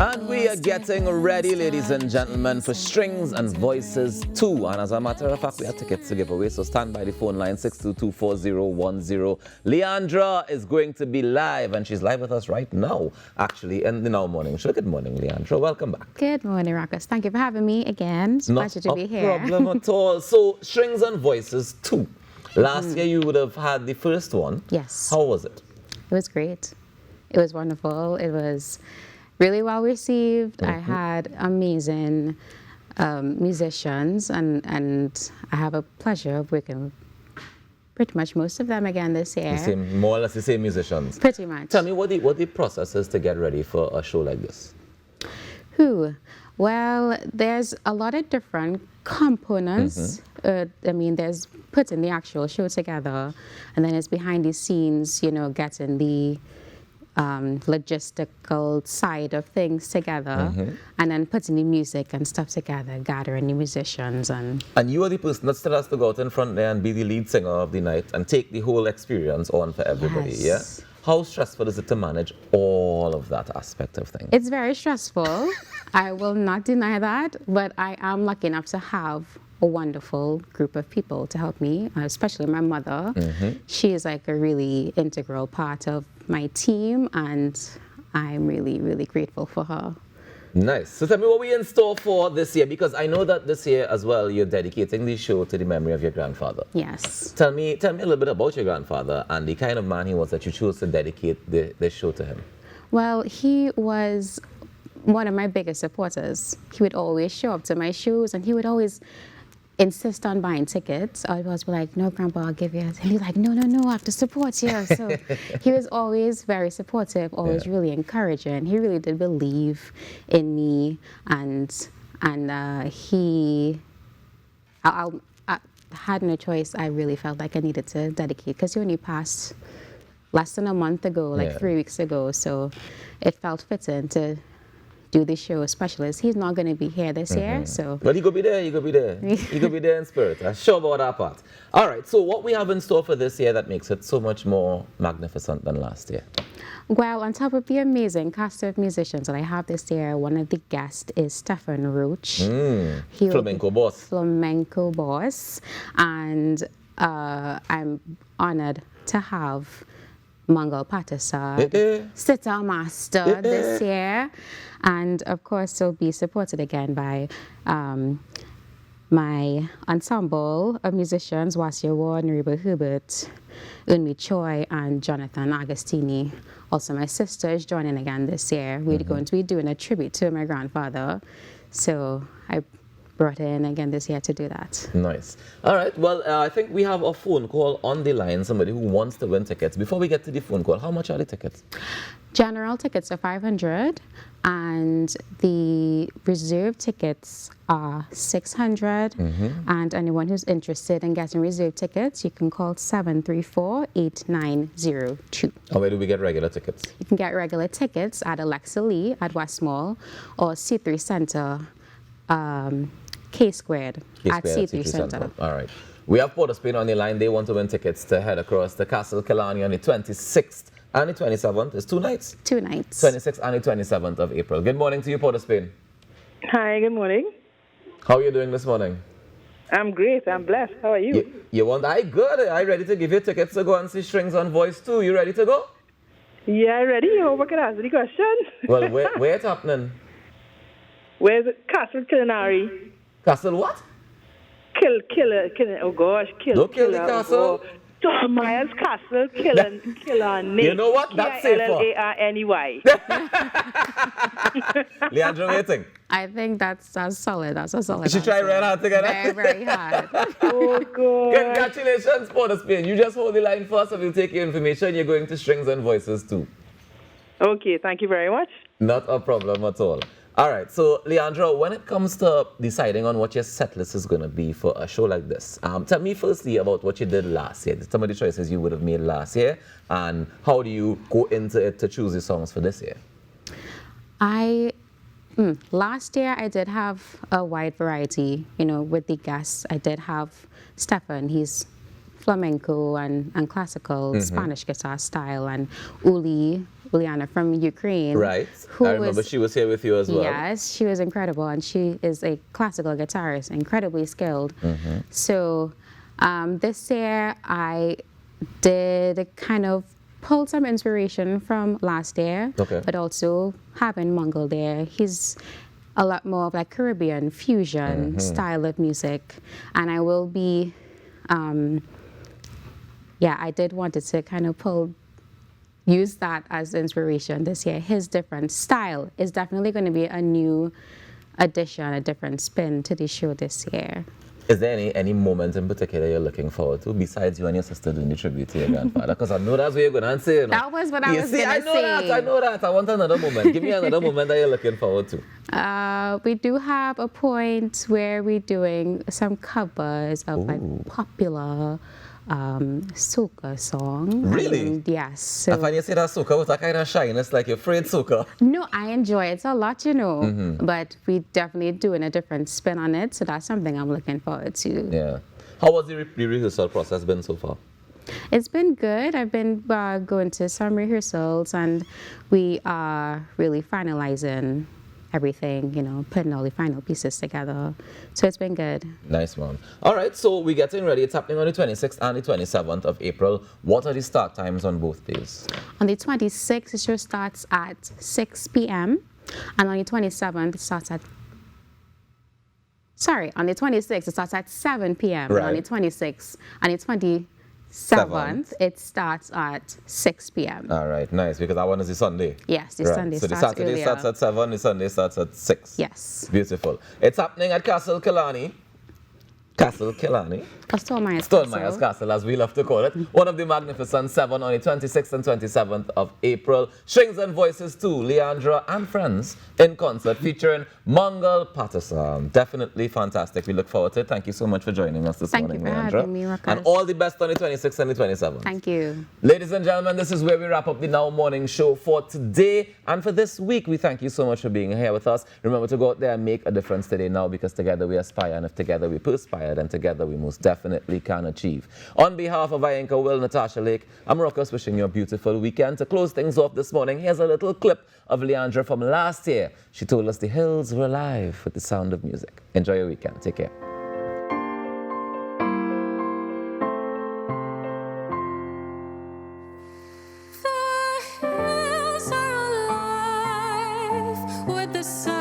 And we are getting ready, ladies and gentlemen, for Strings and Voices 2. And as a matter of fact, we have tickets to give away, so stand by the phone line 622-4010. Leandra is going to be live, and she's live with us right now, actually, in the Now Morning Show. Good morning, Leandra. Welcome back. Good morning, Ruckus. Thank you for having me again. It's a pleasure to be here. Not a problem at all. So, Strings and Voices 2. Last year, you would have had the first one. Yes. How was it? It was great. It was wonderful. It was really well received. I had amazing musicians, and I have a pleasure of working with pretty much most of them again this year. More or less the same musicians? Pretty much. Tell me what the process is to get ready for a show like this. Well, there's a lot of different components. I mean, there's putting the actual show together, and then it's behind the scenes, you know, getting the logistical side of things together, and then putting the music and stuff together, gathering the musicians. And you are the person that still has to go out in front there and be the lead singer of the night and take the whole experience on for everybody, yes. Yeah? How stressful is it to manage all of that aspect of things? It's very stressful. I will not deny that, but I am lucky enough to have a wonderful group of people to help me, especially my mother. She is like a really integral part of my team, and I'm really, really grateful for her. Nice. So tell me what we in store for this year, because I know that this year as well you're dedicating the show to the memory of your grandfather. Yes. Tell me a little bit about your grandfather and the kind of man he was that you chose to dedicate the show to him. Well, he was one of my biggest supporters. He would always show up to my shows, and he would always insist on buying tickets. I was like, no, Grandpa, I'll give you. And he's like, no, I have to support you. So he was always very supportive, always really encouraging. He really did believe in me, and I had no choice. I really felt like I needed to dedicate, because he only passed less than a month ago, like 3 weeks ago. So it felt fitting to do this show, especially as he's not going to be here this year. So, but he could be there. He could be there in spirit. I'm sure about that part. All right. So what we have in store for this year that makes it so much more magnificent than last year? Well, on top of the amazing cast of musicians that I have this year, one of the guests is Stefan Roach. Flamenco boss. Flamenco boss. And I'm honored to have Mangal Patasar, sitar master this year, and of course he'll be supported again by my ensemble of musicians, Wasia Ward, Nariba Hubert, Unmi Choi, and Jonathan Agostini. Also my sister is joining again this year. We're going to be doing a tribute to my grandfather, so I brought in again this year to do that. Nice. All right. Well, I think we have a phone call on the line, somebody who wants to win tickets. Before we get to the phone call, how much are the tickets? General tickets are $500, and the reserved tickets are $600. And anyone who's interested in getting reserved tickets, you can call 734-8902. And where do we get regular tickets? You can get regular tickets at Alexa Lee at West Mall, or C3 Center, K-Squared at C3 Center. All right. We have Port of Spain on the line. They want to win tickets to head across to Castle Killarney on the 26th and the 27th. It's 2 nights? 2 nights. 26th and the 27th of April. Good morning to you, Port of Spain. Hi, good morning. How are you doing this morning? I'm great. I'm blessed. How are you? You want? Good. I ready to give you tickets to go and see Strings on Voice 2. You ready to go? Yeah, ready. I hope I can answer the question. Well, where it's happening? Where's it? Castle Killarney. Castle what? Kill. Oh gosh, kill. Don't kill the castle. Tom Myers Castle, Killarney. You know what? That's safer. Killarney. Leandra, what do you think? I think that's solid. That's a solid. You should try right hard together. Very, very hard. Oh, God. Congratulations, Port of Spain. You just hold the line first, and we'll take your information. You're going to Strings and Voices too. Okay, thank you very much. Not a problem at all. All right, so Leandra, when it comes to deciding on what your set list is going to be for a show like this, tell me firstly about what you did last year, some of the choices you would have made last year, and how do you go into it to choose the songs for this year? Last year I did have a wide variety, you know, with the guests. I did have Stefan, he's flamenco and classical Spanish guitar style, and Uli Uliana from Ukraine. Right. Who I remember she was here with you as well. Yes, she was incredible, and she is a classical guitarist, incredibly skilled. So this year I did kind of pull some inspiration from last year, but also having Mongol there. He's a lot more of like Caribbean fusion style of music, and I will be, I did want it to kind of use that as inspiration this year. His different style is definitely going to be a new addition, a different spin to the show this year. Is there any moment in particular you're looking forward to, besides you and your sister doing the tribute to your grandfather? Because I know that's what you're going to answer. You know? That was what I was going to say. I know that. I want another moment. Give me another moment that you're looking forward to. We do have a point where we're doing some covers of like popular soca song. Really? And, yes. So, I find you say that soca with a kind of shyness, like you're afraid soca. no, I enjoy it. It's a lot, you know, but we definitely doing a different spin on it. So that's something I'm looking forward to. Yeah. How was the rehearsal process been so far? It's been good. I've been going to some rehearsals, and we are really finalizing everything, you know, putting all the final pieces together. So it's been good. Nice, man. All right, so we're getting ready. It's happening on the 26th and the 27th of April. What are the start times on both days? On the 26th, the show starts at 6 p.m. And on the 27th, it starts at... Sorry, on the 26th, it starts at 7 p.m. Right. And on the 26th, and the 27th, it starts at 6 p.m. All right, nice, because that one is the Sunday. Yes, the Right. Sunday So the starts Saturday earlier. starts at 7, the Sunday starts at 6. Yes. Beautiful. It's happening at Castle Killarney. Castle Killarney. Stolmeyer's Castle, as we love to call it. One of the Magnificent Seven on the 26th and 27th of April. Strings and Voices 2, Leandra and Friends in concert featuring Mongol Patterson. Definitely fantastic. We look forward to it. Thank you so much for joining us this morning, Thank you for Leandra. having me, Ruckus. And all the best on the 26th and the 27th. Thank you. Ladies and gentlemen, this is where we wrap up the Now Morning Show for today and for this week. We thank you so much for being here with us. Remember to go out there and make a difference today now, because together we aspire, and if together we perspire, then together we most definitely can achieve. On behalf of Ianka Will, Natasha Lake, I'm Ruckus, wishing you a beautiful weekend. To close things off this morning, here's a little clip of Leandra from last year. She told us the hills were alive with the sound of music. Enjoy your weekend. Take care. The hills are alive with the sun.